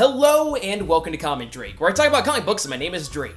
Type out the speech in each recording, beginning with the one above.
Hello and welcome to Comic Drake, where I talk about comic books and my name is Drake.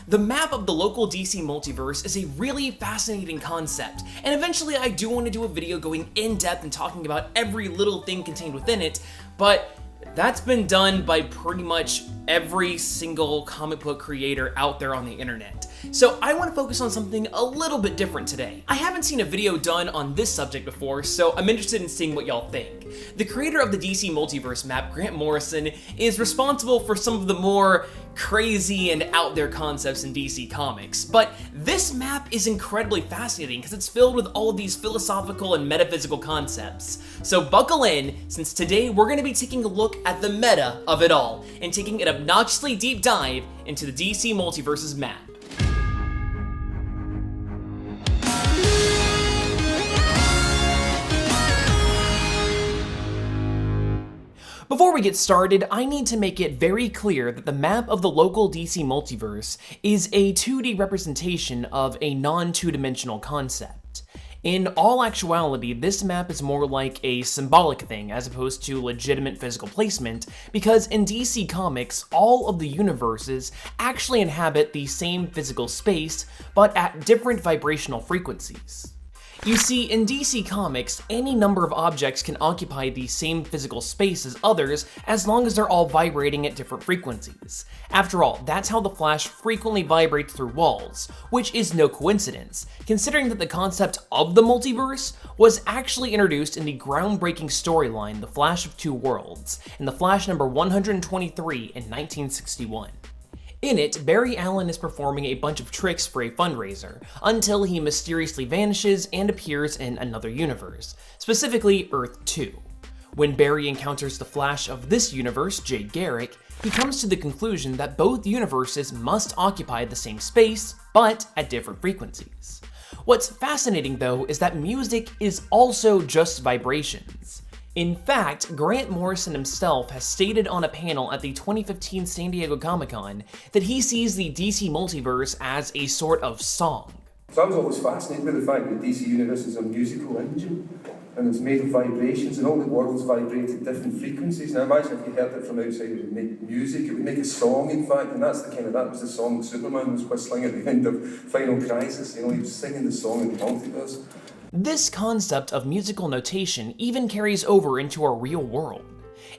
The map of the local DC multiverse is a really fascinating concept, and eventually I do want to do a video going in depth and talking about every little thing contained within it, but that's been done by pretty much every single comic book creator out there on the internet. So I want to focus on something a little bit different today. I haven't seen a video done on this subject before, so I'm interested in seeing what y'all think. The creator of the DC Multiverse map, Grant Morrison, is responsible for some of the more crazy and out there concepts in DC Comics, but this map is incredibly fascinating because it's filled with all of these philosophical and metaphysical concepts. So buckle in, since today we're going to be taking a look at the meta of it all and taking an obnoxiously deep dive into the DC Multiverse's map. Before we get started, I need to make it very clear that the map of the local DC multiverse is a 2D representation of a non-two-dimensional concept. In all actuality, this map is more like a symbolic thing as opposed to legitimate physical placement, because in DC Comics, all of the universes actually inhabit the same physical space, but at different vibrational frequencies. You see, in DC Comics, any number of objects can occupy the same physical space as others as long as they're all vibrating at different frequencies. After all, that's how the Flash frequently vibrates through walls, which is no coincidence, considering that the concept of the multiverse was actually introduced in the groundbreaking storyline The Flash of Two Worlds, in The Flash number 123 in 1961. In it, Barry Allen is performing a bunch of tricks for a fundraiser, until he mysteriously vanishes and appears in another universe, specifically Earth 2. When Barry encounters the Flash of this universe, Jay Garrick, he comes to the conclusion that both universes must occupy the same space, but at different frequencies. What's fascinating though is that music is also just vibrations. In fact, Grant Morrison himself has stated on a panel at the 2015 San Diego Comic-Con that he sees the DC Multiverse as a sort of song. So I was always fascinated by the fact that DC Universe is a musical engine, and it's made of vibrations, and all the worlds vibrate at different frequencies. Now imagine if you heard it from outside, it would make music, it would make a song in fact, and that was the song that Superman was whistling at the end of Final Crisis, he was singing the song in the multiverse. This concept of musical notation even carries over into our real world.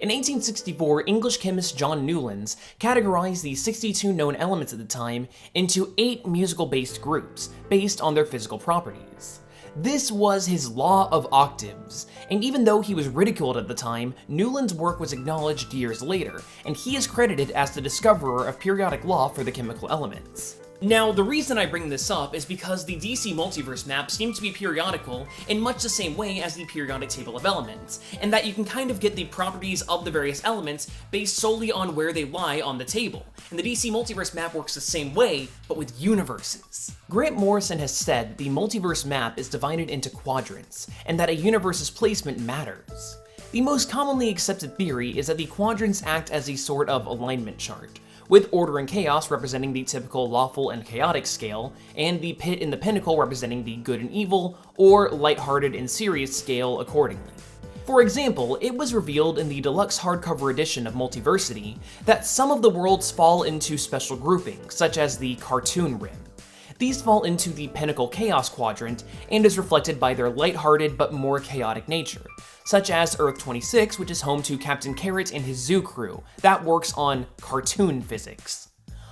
In 1864, English chemist John Newlands categorized the 62 known elements at the time into 8 musical-based groups, based on their physical properties. This was his law of octaves, and even though he was ridiculed at the time, Newland's work was acknowledged years later, and he is credited as the discoverer of periodic law for the chemical elements. Now, the reason I bring this up is because the DC Multiverse map seems to be periodical in much the same way as the periodic table of elements, and that you can kind of get the properties of the various elements based solely on where they lie on the table. And the DC Multiverse map works the same way, but with universes. Grant Morrison has said that the multiverse map is divided into quadrants, and that a universe's placement matters. The most commonly accepted theory is that the quadrants act as a sort of alignment chart, with order and chaos representing the typical lawful and chaotic scale, and the pit and the pinnacle representing the good and evil, or lighthearted and serious scale accordingly. For example, it was revealed in the deluxe hardcover edition of Multiversity that some of the worlds fall into special groupings, such as the Cartoon Rim. These fall into the Pinnacle Chaos quadrant and is reflected by their lighthearted but more chaotic nature, such as Earth 26, which is home to Captain Carrot and his zoo crew, that works on cartoon physics.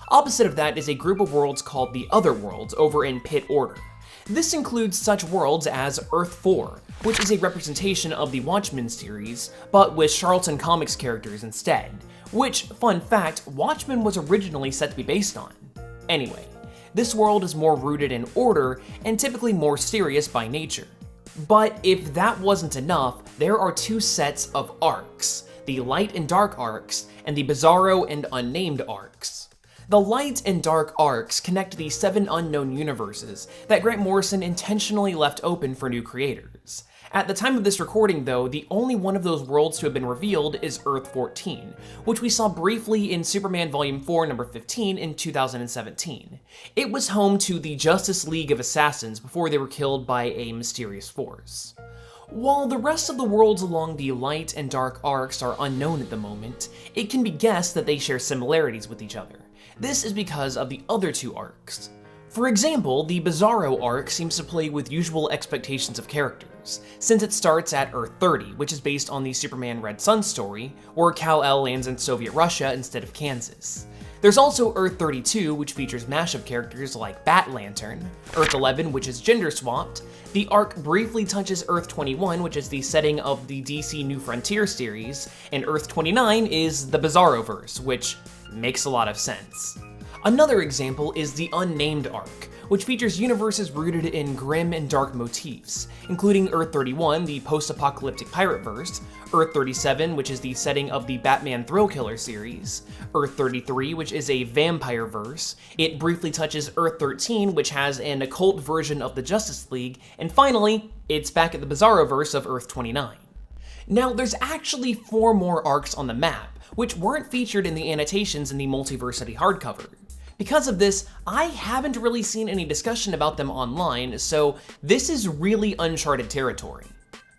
Opposite of that is a group of worlds called the Other Worlds over in Pit Order. This includes such worlds as Earth 4, which is a representation of the Watchmen series, but with Charlton Comics characters instead, which, fun fact, Watchmen was originally set to be based on. Anyway, this world is more rooted in order and typically more serious by nature. But if that wasn't enough, there are 2 sets of arcs, the Light and Dark arcs, and the Bizarro and Unnamed arcs. The Light and Dark arcs connect the 7 unknown universes that Grant Morrison intentionally left open for new creators. At the time of this recording though, the only one of those worlds to have been revealed is Earth 14, which we saw briefly in Superman Volume 4 number 15 in 2017. It was home to the Justice League of Assassins before they were killed by a mysterious force. While the rest of the worlds along the light and dark arcs are unknown at the moment, it can be guessed that they share similarities with each other. This is because of the other two arcs. For example, the Bizarro arc seems to play with usual expectations of characters, since it starts at Earth 30, which is based on the Superman Red Sun story, where Kal-El lands in Soviet Russia instead of Kansas. There's also Earth 32, which features mashup characters like Bat Lantern, Earth 11, which is gender swapped. The arc briefly touches Earth 21, which is the setting of the DC New Frontier series, and Earth 29 is the Bizarroverse, which makes a lot of sense. Another example is the Unnamed arc, which features universes rooted in grim and dark motifs, including Earth 31, the post-apocalyptic pirate verse, Earth 37, which is the setting of the Batman Thrill Killer series, Earth 33, which is a vampire verse, it briefly touches Earth 13, which has an occult version of the Justice League, and finally, it's back at the Bizarroverse of Earth 29. Now, there's actually 4 more arcs on the map, which weren't featured in the annotations in the Multiversity hardcover. Because of this, I haven't really seen any discussion about them online, so this is really uncharted territory.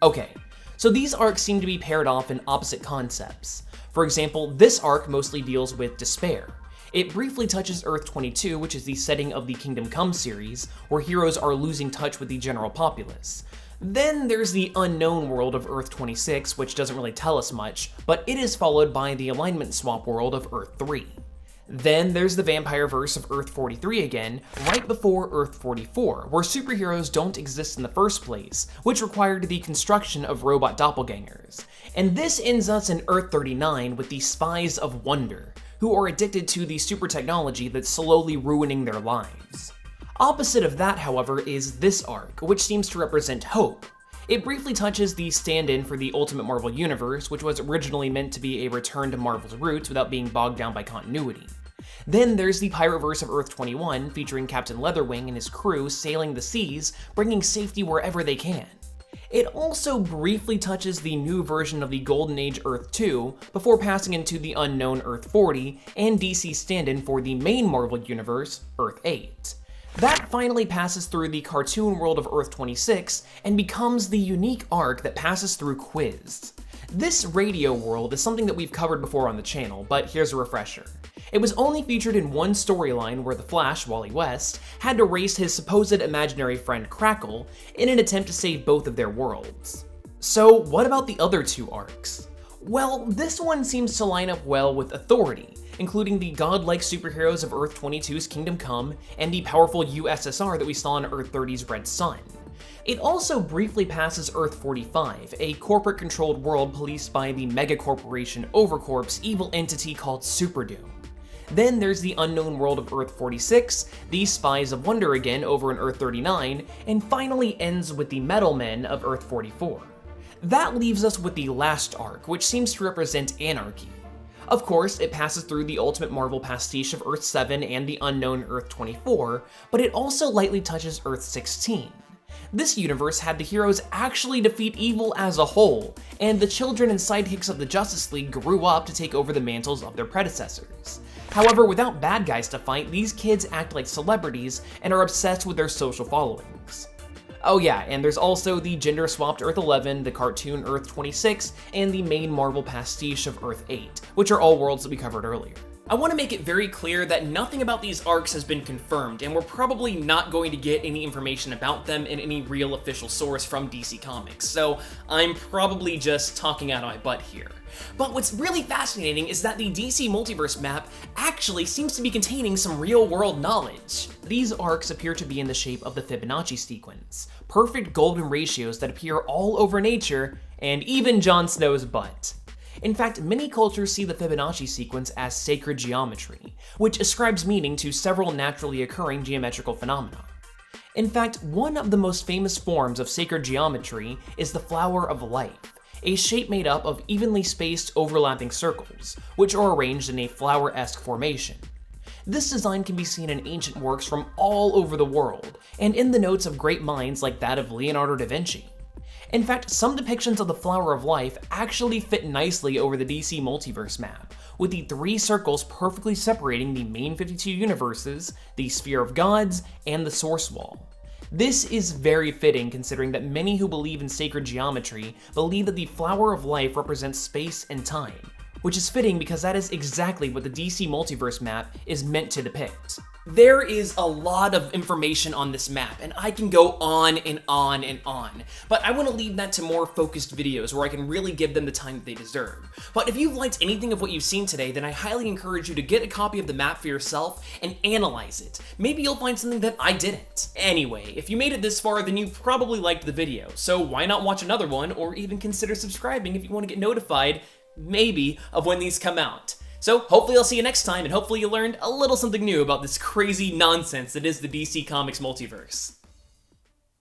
Okay, so these arcs seem to be paired off in opposite concepts. For example, this arc mostly deals with despair. It briefly touches Earth 22, which is the setting of the Kingdom Come series, where heroes are losing touch with the general populace. Then there's the unknown world of Earth 26, which doesn't really tell us much, but it is followed by the alignment swap world of Earth 3. Then there's the vampire verse of Earth 43 again, right before Earth 44, where superheroes don't exist in the first place, which required the construction of robot doppelgangers. And this ends us in Earth 39 with the Spies of Wonder, who are addicted to the super technology that's slowly ruining their lives. Opposite of that, however, is this arc, which seems to represent hope. It briefly touches the stand-in for the Ultimate Marvel Universe, which was originally meant to be a return to Marvel's roots without being bogged down by continuity. Then there's the Pirateverse of Earth 21, featuring Captain Leatherwing and his crew sailing the seas, bringing safety wherever they can. It also briefly touches the new version of the Golden Age Earth 2, before passing into the unknown Earth 40, and DC stand-in for the main Marvel Universe, Earth 8. That finally passes through the cartoon world of Earth 26 and becomes the unique arc that passes through Quiz. This radio world is something that we've covered before on the channel, but here's a refresher. It was only featured in one storyline where the Flash, Wally West, had to race his supposed imaginary friend Crackle in an attempt to save both of their worlds. So what about the other 2 arcs? Well, this one seems to line up well with Authority, including the godlike superheroes of Earth 22's Kingdom Come and the powerful USSR that we saw in Earth 30's Red Sun. It also briefly passes Earth 45, a corporate-controlled world policed by the megacorporation Overcorp's evil entity called Superdoom. Then there's the unknown world of Earth 46, the Spies of Wonder again over in Earth 39, and finally ends with the Metal Men of Earth 44. That leaves us with the last arc, which seems to represent anarchy. Of course, it passes through the Ultimate Marvel pastiche of Earth 7 and the unknown Earth 24, but it also lightly touches Earth 16. This universe had the heroes actually defeat evil as a whole, and the children and sidekicks of the Justice League grew up to take over the mantles of their predecessors. However, without bad guys to fight, these kids act like celebrities and are obsessed with their social followings. Oh yeah, and there's also the gender-swapped Earth 11, the cartoon Earth 26, and the main Marvel pastiche of Earth 8, which are all worlds that we covered earlier. I want to make it very clear that nothing about these arcs has been confirmed, and we're probably not going to get any information about them in any real official source from DC Comics, so I'm probably just talking out of my butt here. But what's really fascinating is that the DC Multiverse map actually seems to be containing some real-world knowledge. These arcs appear to be in the shape of the Fibonacci sequence, perfect golden ratios that appear all over nature, and even Jon Snow's butt. In fact, many cultures see the Fibonacci sequence as sacred geometry, which ascribes meaning to several naturally occurring geometrical phenomena. In fact, one of the most famous forms of sacred geometry is the Flower of Life, a shape made up of evenly spaced overlapping circles, which are arranged in a flower-esque formation. This design can be seen in ancient works from all over the world, and in the notes of great minds like that of Leonardo da Vinci. In fact, some depictions of the Flower of Life actually fit nicely over the DC Multiverse map, with the 3 circles perfectly separating the main 52 universes, the Sphere of Gods, and the Source Wall. This is very fitting considering that many who believe in sacred geometry believe that the flower of life represents space and time, which is fitting because that is exactly what the DC Multiverse map is meant to depict. There is a lot of information on this map, and I can go on and on and on, but I want to leave that to more focused videos where I can really give them the time that they deserve. But if you've liked anything of what you've seen today, then I highly encourage you to get a copy of the map for yourself and analyze it. Maybe you'll find something that I didn't. Anyway, if you made it this far, then you probably liked the video, so why not watch another one, or even consider subscribing if you want to get notified, maybe, of when these come out. So hopefully I'll see you next time, and hopefully you learned a little something new about this crazy nonsense that is the DC Comics multiverse.